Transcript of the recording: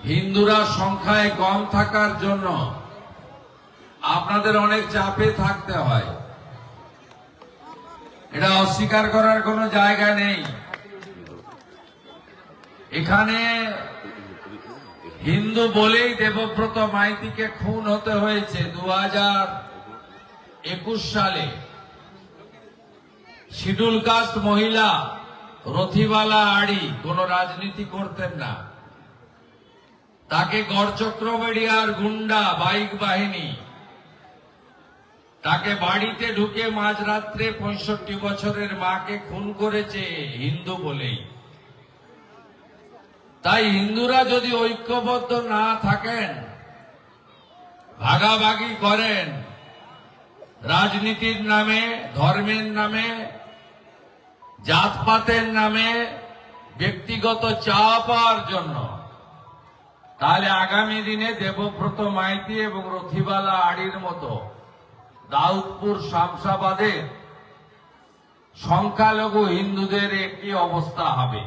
হিন্দুরা সংখ্যায় কম থাকার জন্য আপনাদের অনেক চাপে থাকতে হয়, এটা অস্বীকার করার কোনো জায়গা নেই। এখানে হিন্দু বলেই দেবব্রত মাইতিকে খুন হতে হয়েছে 2021 সালে। শিডিউল কাস্ট মহিলা রথিবালা আড়ি কোন রাজনীতি করতেন না, তাকে গড়চক্রবেড়িয়ার গুন্ডা বাইক বাহিনী তাকে বাড়িতে ঢুকে মাঝরাত্রে 65 বছরের মাকে খুন করেছে হিন্দু বলেই। তাই হিন্দুরা যদি ঐক্যবদ্ধ না থাকেন, ভাগাভাগি করেন রাজনীতির নামে, ধর্মের নামে, জাতপাতের নামে, ব্যক্তিগত চাওয়া পাওয়ার জন্য, তাহলে আগামী দিনে দেবব্রত মাইতি এবং রথিবালা আড়ির মতো দাউদপুর শামসাবাদের সংখ্যালঘু হিন্দুদের একই অবস্থা হবে।